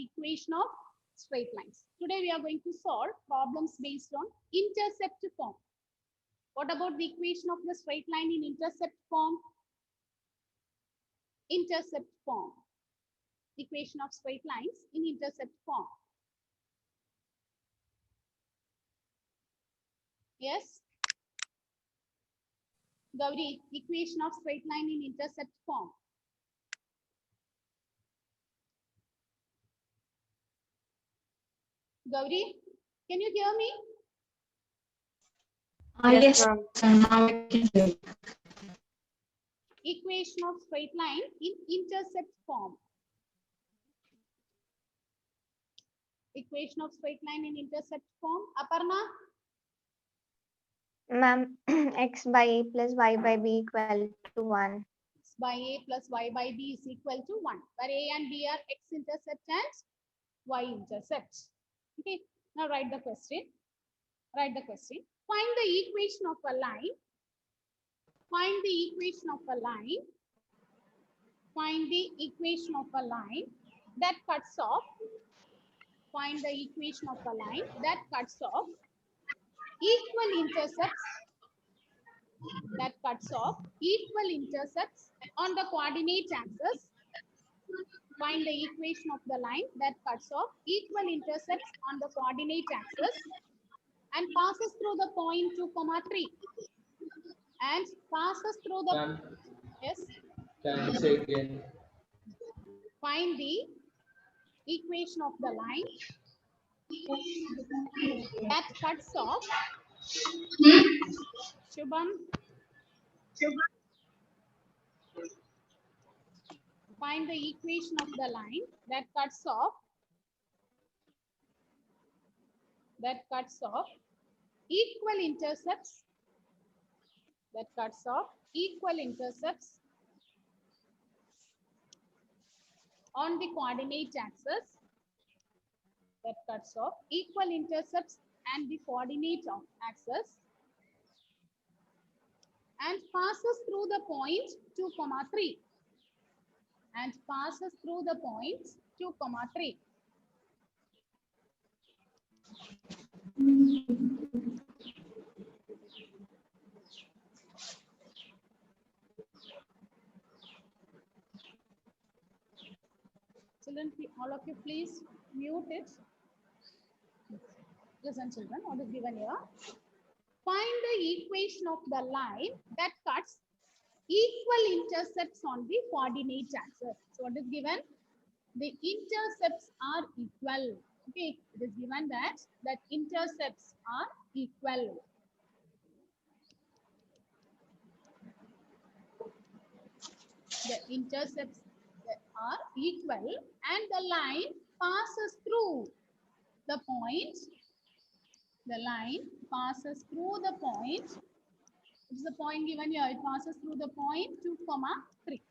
the equation of straight lines. Today we are going to solve problems based on intercept form. What about the equation of the straight line in intercept form? Intercept form. Equation of straight lines in intercept form. Yes? Gauri, equation of straight line in intercept form. Gauri, can you hear me? Yes, ma'am. Now I can hear you. Equation of straight line in intercept form. Equation of straight line in intercept form. Aparna? Ma'am, x by a plus y by b equal to 1. X by a plus y by b is equal to 1, where a and b are x-intercept and y-intercept. Okay, now write the question. Write the question. Find the equation of a line. Find the equation of a line. Find the equation of a line that cuts off. Find the equation of a line that cuts off equal intercepts. That cuts off equal intercepts on the coordinate axis. Find the equation of the line that cuts off equal intercepts on the coordinate axis and passes through the point 2, 3. And passes through the... Ma'am, Yes. can you say again? Find the equation of the line that cuts off... Shubham. Find the equation of the line that cuts off equal intercepts on the coordinate axis, that cuts off equal intercepts and the coordinate axis and passes through the point 2, 3 and passes through the points 2, 3. Children, all of you please mute it. Listen children, what is given here? Find the equation of the line that cuts equal intercepts on the coordinate axis. So what is given? The intercepts are equal. Okay, it is given that intercepts are equal. The intercepts are equal and the line passes through the point. The line passes through the point. It's the point given here. It passes through the point 2, 3.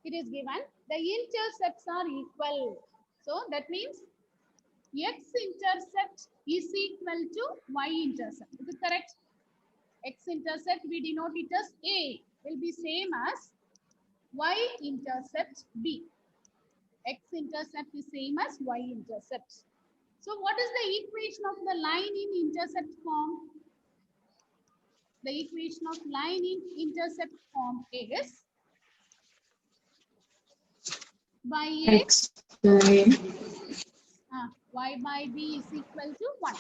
It is given the intercepts are equal. So that means x-intercept is equal to y-intercept. Is it correct? X-intercept we denote it as A will be same as y-intercept B. X-intercept is same as y-intercept. So what is the equation of the line in intercept form? The equation of line in intercept form is by A, X by y by b is equal to 1.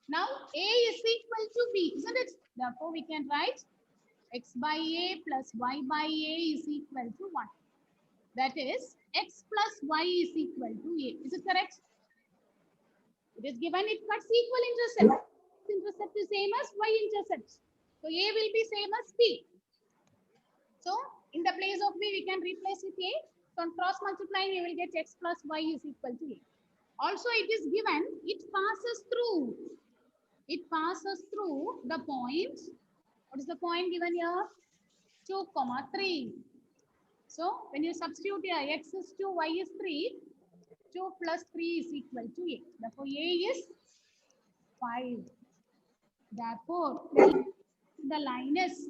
Now A is equal to B, isn't it? Therefore we can write x by A plus y by A is equal to 1. That is x plus y is equal to A. Is it correct? It is given it cuts equal intercept. Intercept is same as y-intercept. So A will be same as B. So in the place of B we can replace with A. So on cross multiplying we will get x plus y is equal to A. Also it is given it passes through. It passes through the point. What is the point given here? 2, 3. So when you substitute here x is 2, y is 3. 2 plus 3 is equal to A. Therefore, A is 5. Therefore, the line is,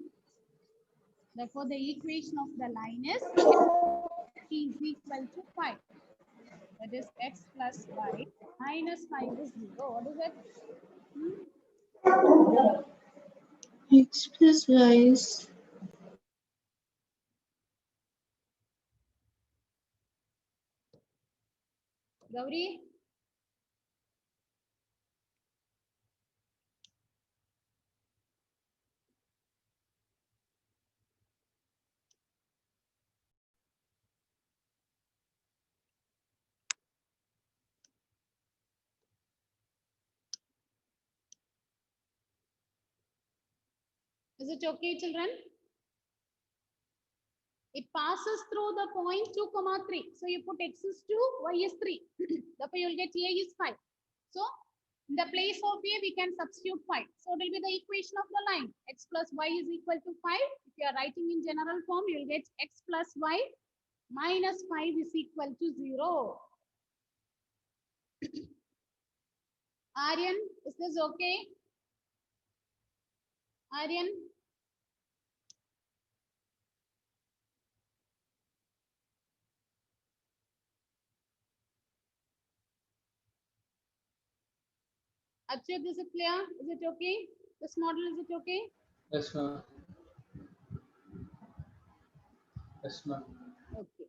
therefore, the equation of the line is equal to 5. That is x plus y minus 5 is 0. What is it? X plus y is Gauri? Is it okay, children? It passes through the point 2, 3. So you put x is 2, y is 3. Therefore, you will get a is 5. So in the place of a, we can substitute 5. So it will be the equation of the line. X plus y is equal to 5. If you are writing in general form, you will get x plus y minus 5 is equal to 0. Aryan, is this okay? Aryan? Achyut, is it clear? Is it okay? This model, is it okay? Yes, ma'am. Yes, ma'am. Okay.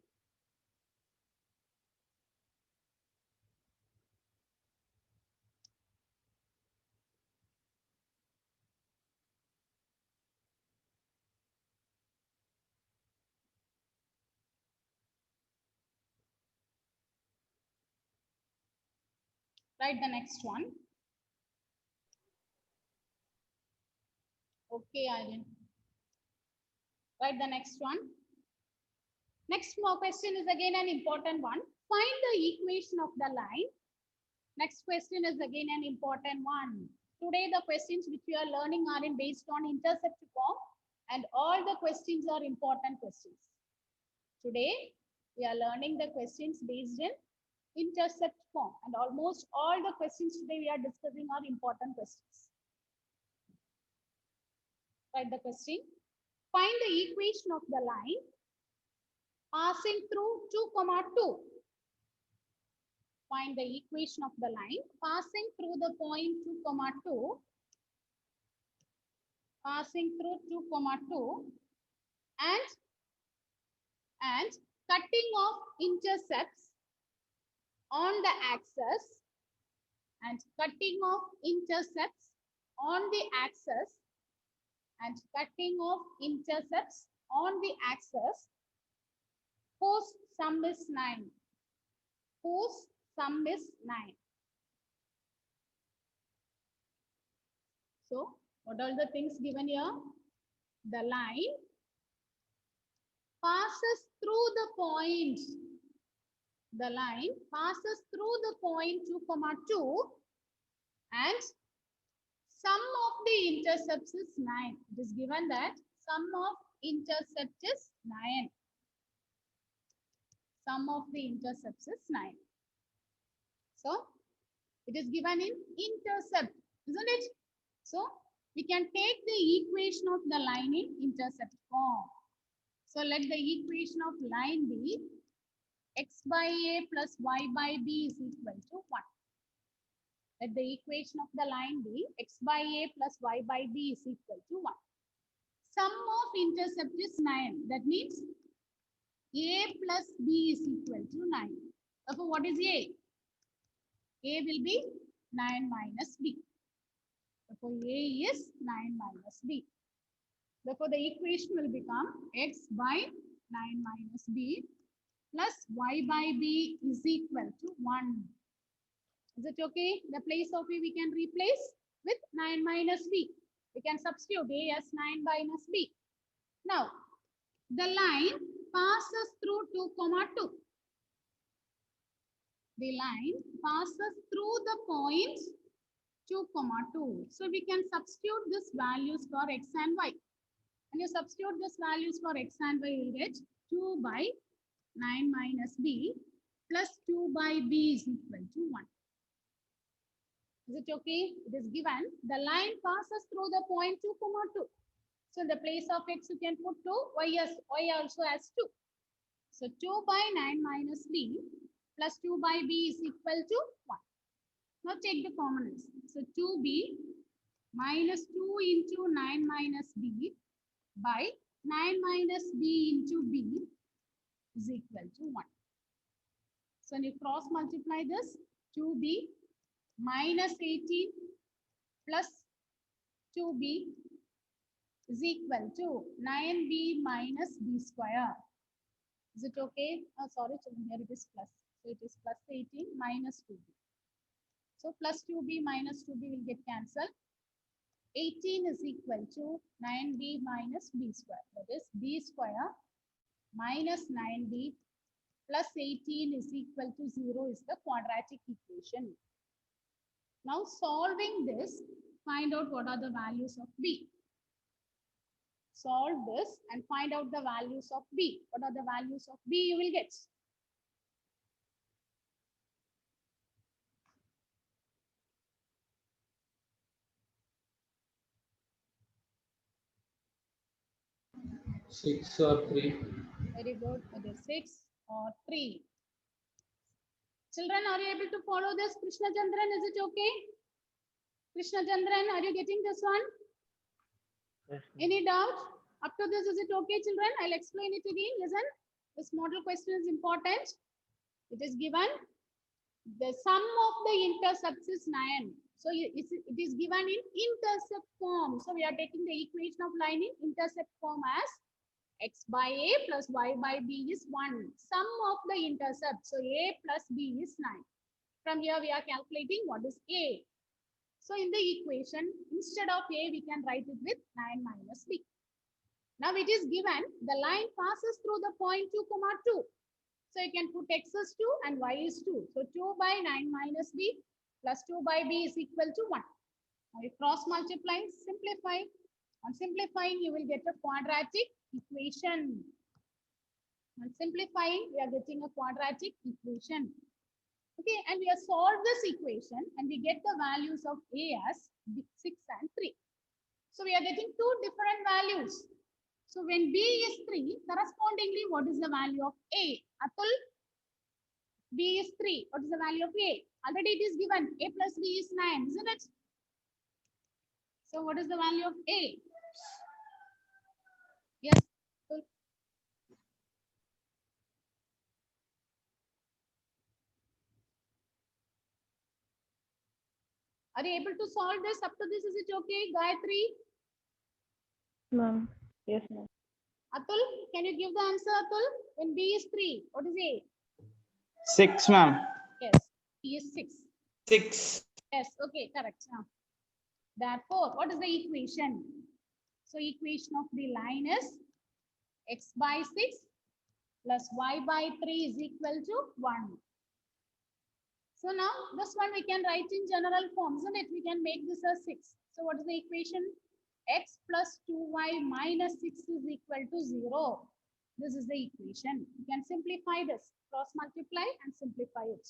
Write the next one. Okay, Aryan. Write the next one. Next more question is again an important one. Find the equation of the line. Next question is again an important one. Today the questions which we are learning are in based on intercept form, and all the questions are important questions. Today we are learning the questions based in intercept form, and almost all the questions today we are discussing are important questions. Write the question. Find the equation of the line passing through 2, 2. Find the equation of the line passing through the point 2, 2, passing through 2, 2, and cutting off intercepts on the axis, and cutting off intercepts on the axis, and cutting off intercepts on the axis, whose sum is 9. Whose sum is 9. So, what are the things given here? The line passes through the point. The line passes through the point 2, 2, and sum of the intercepts is 9. It is given that sum of intercept is 9. Sum of the intercepts is 9. So, it is given in intercept, isn't it? So, we can take the equation of the line in intercept form. So, let the equation of line be x by a plus y by b is equal to 1. Let the equation of the line be x by a plus y by b is equal to 1. Sum of intercept is 9. That means a plus b is equal to 9. Therefore, what is a? A will be 9 minus b. Therefore, a is 9 minus b. Therefore, the equation will become x by 9 minus b plus y by b is equal to 1. Is it okay? The place of a we can replace with 9 minus b. We can substitute a as 9 minus b. Now, the line passes through 2, 2. The line passes through the point 2, 2. So we can substitute these values for x and y. When you substitute these values for x and y, you will get 2 by 9 minus b plus 2 by b is equal to 1. Is it okay? It is given. The line passes through the point 2, 2. So in the place of x, you can put 2, y also has 2. So 2 by 9 minus b plus 2 by b is equal to 1. Now take the commoners. So 2b minus 2 into 9 minus b by 9 minus b into b is equal to 1. So when you cross multiply this, 2b minus 18 plus 2b is equal to 9b minus b square. Is it okay? Oh, sorry, children, here it is plus. So it is plus 18 minus 2b. So plus 2b minus 2b will get cancelled. 18 is equal to 9b minus b square. That is b square minus 9b plus 18 is equal to 0 is the quadratic equation. Now solving this, find out what are the values of b. Solve this and find out the values of b. What are the values of b you will get? Six or three. Very good. It is 6 or 3. Children, are you able to follow this? Krishna Chandran, is it okay? Krishna Chandran, are you getting this one? Yes, Any doubt? Up to this, is it okay, children? I'll explain it again. Listen, this model question is important. It is given. The sum of the intercepts is 9. So it is given in intercept form. So we are taking the equation of line in intercept form as x by a plus y by b is 1. Sum of the intercept. So a plus b is 9. From here we are calculating what is a. So in the equation, instead of a, we can write it with 9 minus b. Now it is given the line passes through the point 2, 2. So you can put x is 2 and y is 2. So 2 by 9 minus b plus 2 by b is equal to 1. Now you cross multiply, simplify. On simplifying, you will get a quadratic equation. On simplifying, we are getting a quadratic equation. Okay, and we have solved this equation and we get the values of a as 6 and 3. So we are getting two different values. So when b is 3, correspondingly, what is the value of a? Atul, b is 3. What is the value of a? Already it is given. A plus b is 9, isn't it? So what is the value of a? Yes, Atul. Are you able to solve this? Up to this, is it okay? Gayatri, ma'am. Yes, ma'am. Atul, can you give the answer, Atul? When b is 3, what is a? 6, ma'am. Yes, b is 6. 6. Yes, okay, correct. Therefore, what is the equation? So equation of the line is x by 6 plus y by 3 is equal to 1. So now this one we can write in general form, isn't it? We can make this as 6. So what is the equation? X plus 2y minus 6 is equal to 0. This is the equation. You can simplify this. Cross multiply and simplify it.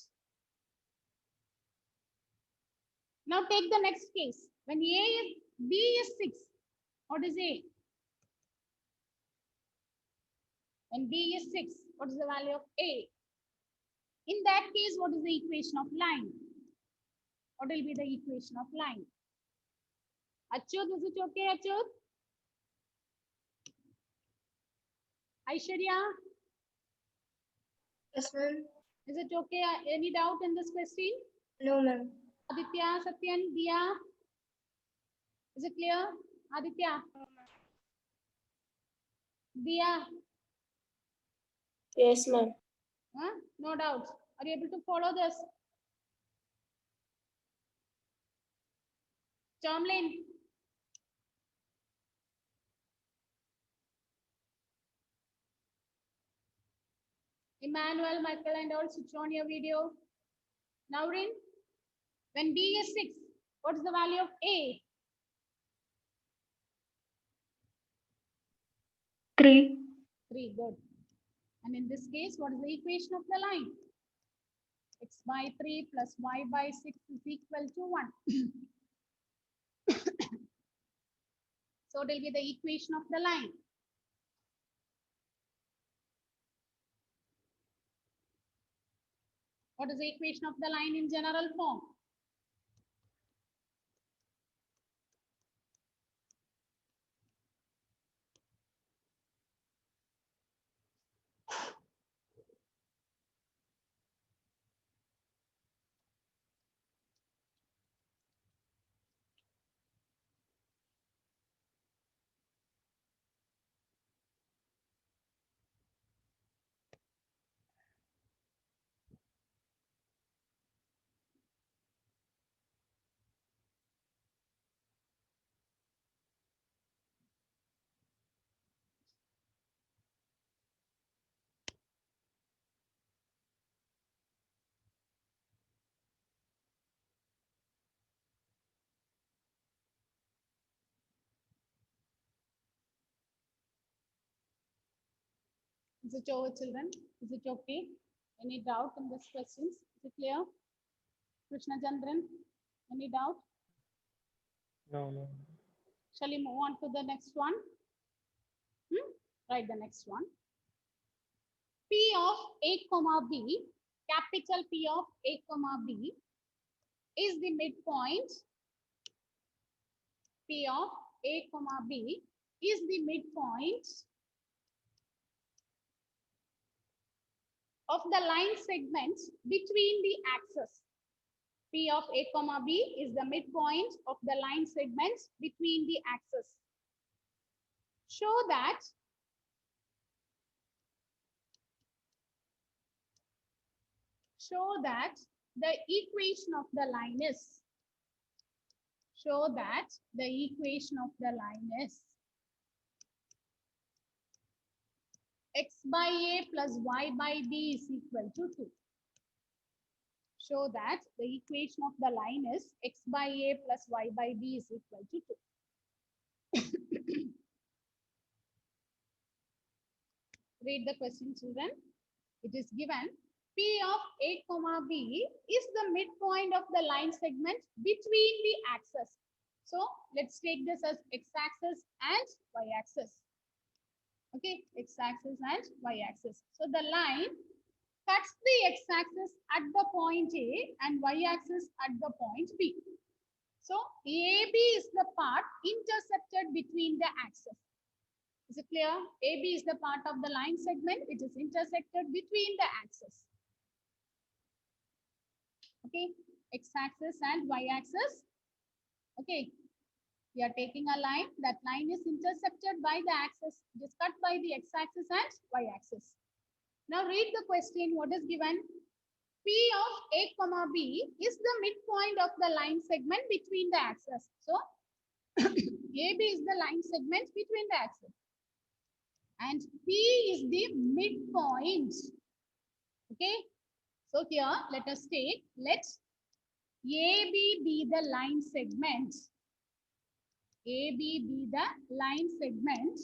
Now take the next case. When b is 6, what is a? When b is 6, what is the value of a? In that case, what is the equation of line? What will be the equation of line? Achyut, is it okay, Achyut? Aishwarya, Yes, ma'am. is it okay? Any doubt in this question? No, ma'am. Aditya, Satyan, Dia, is it clear? Aditya, Dia, Yes, ma'am. huh? No doubts. Are you able to follow this? Tomlin, Emmanuel, Michael, and all switch on your video. Naurin, when b is 6, what is the value of a? 3. 3, good. And in this case, what is the equation of the line? X by 3 plus y by 6 is equal to 1. So it will be the equation of the line. What is the equation of the line in general form? Is it over, children? Is it okay? Any doubt in this questions? Is it clear? Krishna Chandran, any doubt? No, no. Shall we move on to the next one? Write the next one. P of A comma B, capital P of A comma B is the midpoint. P of A comma B is the midpoint of the line segments between the axes. P of A comma B is the midpoint of the line segments between the axes. Show that the equation of the line is x by A plus y by B is equal to 2. Show that the equation of the line is x by A plus y by B is equal to 2. Read the question, children. It is given P of A comma B is the midpoint of the line segment between the axes. So let's take this as x-axis and y-axis. Okay, x-axis and y-axis. So the line cuts the x-axis at the point A and y-axis at the point B. So AB is the part intercepted between the axes. Is it clear? AB is the part of the line segment which is intersected between the axes. Okay, x-axis and y-axis. Okay, we are taking a line. That line is intercepted by the axis. It is cut by the x-axis and y-axis. Now read the question. What is given? P of A comma B is the midpoint of the line segment between the axes. So AB is the line segment between the axes. And P is the midpoint. Okay. So here, let us take, let AB be the line segment. AB be the line segment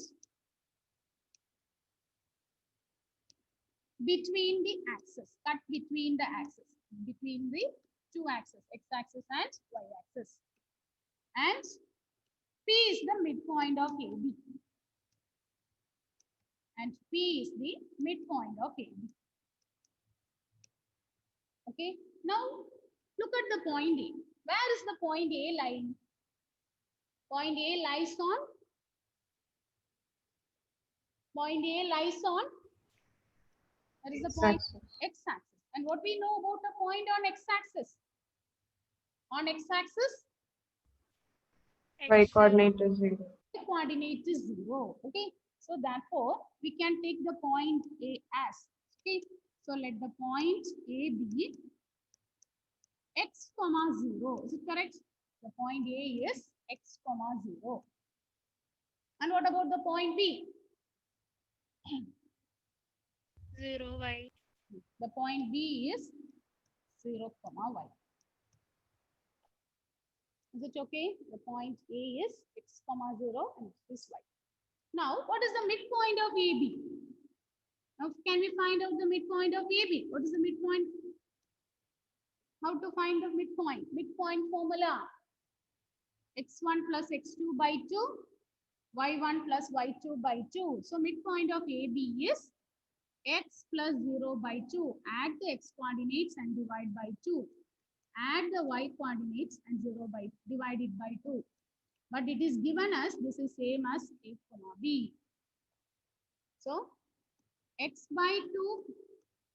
between the axes, cut between the axes, between the two axes, x-axis and y-axis. And P is the midpoint of AB. And P is the midpoint of AB. Okay, now look at the point A. Where is the point A lying? Point A lies on? Point A lies on? That is the point x-axis. And what we know about a point on x-axis? On x-axis? Y coordinate is 0. The coordinate is 0. Okay. So therefore, we can take the point A as. Okay. So let the point A be x comma 0. Is it correct? The point A is x comma 0. And what about the point B? 0, Y. The point B is 0 comma y. Is it okay? The point A is x comma 0 and this is y. Now, what is the midpoint of AB? Now, can we find out the midpoint of AB? What is the midpoint? How to find the midpoint? Midpoint formula. x1 plus x2 by 2, y1 plus y2 by 2. So, midpoint of AB is x plus 0 by 2. Add the x coordinates and divide by 2. Add the y coordinates and divide it by 2. But it is given as this is same as a comma b. So x by 2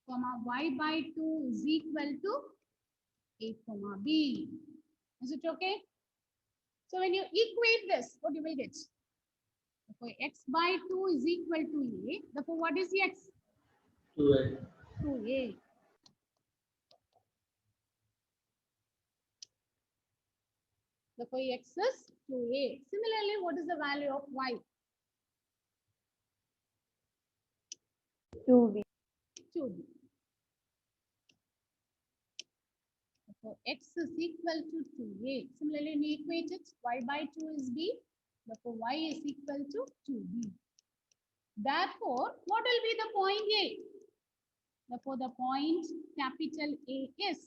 comma y by 2 is equal to a comma b. Is it okay? So when you equate this, what you will get? So x by 2 is equal to a. Therefore, what is x? 2a. 2a. Therefore, x is 2a. Similarly, what is the value of y? 2b. 2b. So x is equal to 2a. Similarly, when you equate it, y by 2 is b. Therefore, y is equal to 2b. Therefore, what will be the point A? Therefore, the point capital A is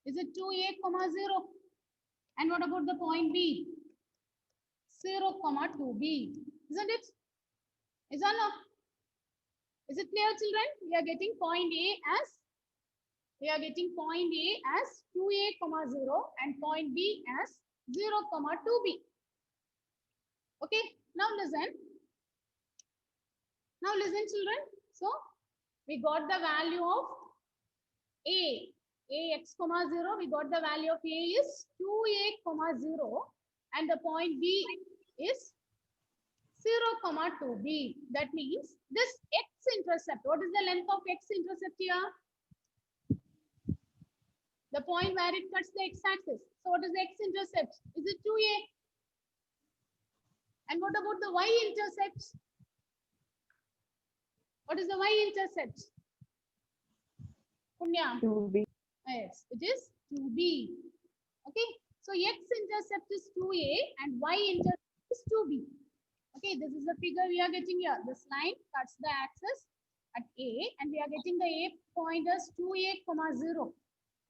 it 2a comma 0? And what about the point B? 0 comma 2b. Isn't it? Is or no? Is it clear, children? We are getting point A as 2a comma 0 and point B as 0 comma 2b. Okay, now listen. Now listen, children. So we got the value of ax comma 0. We got the value of a is 2a comma 0 and the point B is 0 comma 2b. That means this x-intercept. What is the length of x-intercept here? The point where it cuts the x-axis. So what is the x-intercept? Is it 2a? And what about the y-intercept? What is the y-intercept? Punya? 2b. Yes, it is 2b. Okay, so x-intercept is 2a and y-intercept is 2b. Okay, this is the figure we are getting here. This line cuts the axis at A and we are getting the A point as 2a comma 0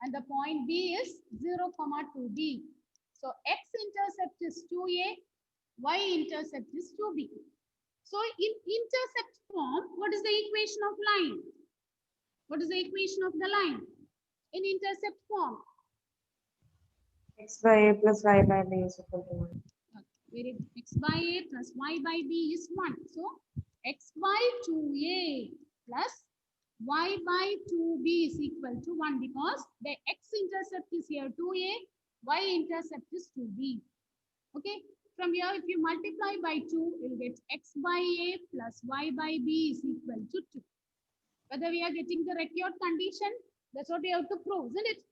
and the point B is 0 comma 2b. So x-intercept is 2a, y-intercept is 2b. So in intercept form, what is the equation of line? What is the equation of the line? In intercept form. X by a plus y by b is equal to 1. Where x by a plus y by b is 1. So x by 2a plus y by 2b is equal to 1 because the x-intercept is here 2a, y-intercept is 2b. Okay, from here if you multiply by 2, you'll get x by a plus y by b is equal to 2. Whether we are getting the required condition, that's what we have to prove, isn't it?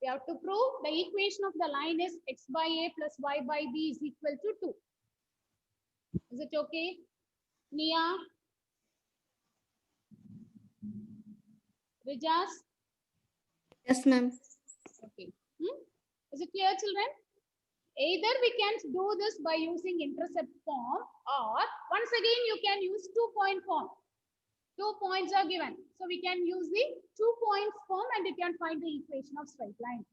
We have to prove the equation of the line is x by a plus y by b is equal to 2. Is it okay? Nia? Rijas? Yes, ma'am. Okay. Is it clear, children? Either we can do this by using intercept form or once again you can use 2-point form. 2 points are given. So we can use the 2 points form and you can find the equation of straight line.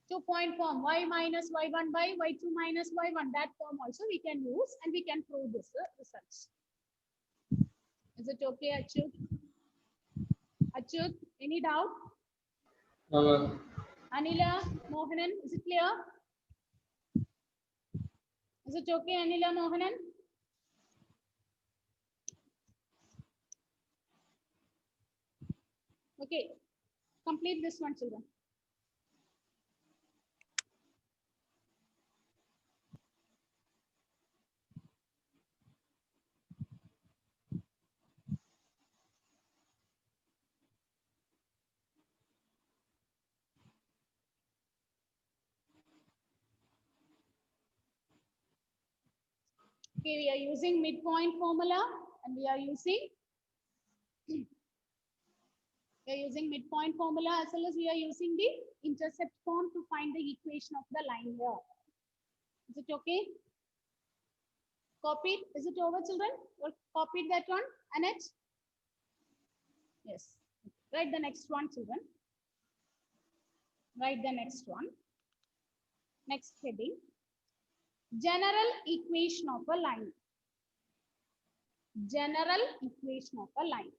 2-point form, y minus y1 by y2 minus y1. That form also we can use and we can prove this results. Is it okay, Achyut? Achyut, any doubt? No. Anila, Mohanan, is it clear? Is it okay, Anila, Mohanan? Okay, complete this one, children. Okay, we are using midpoint formula and we are using midpoint formula as well as we are using the intercept form to find the equation of the line here. Is it okay? Copied? Is it over, children? You copied that one, Annette? Yes. Write the next one, children. Write the next one. Next heading. General equation of a line. general equation of a line.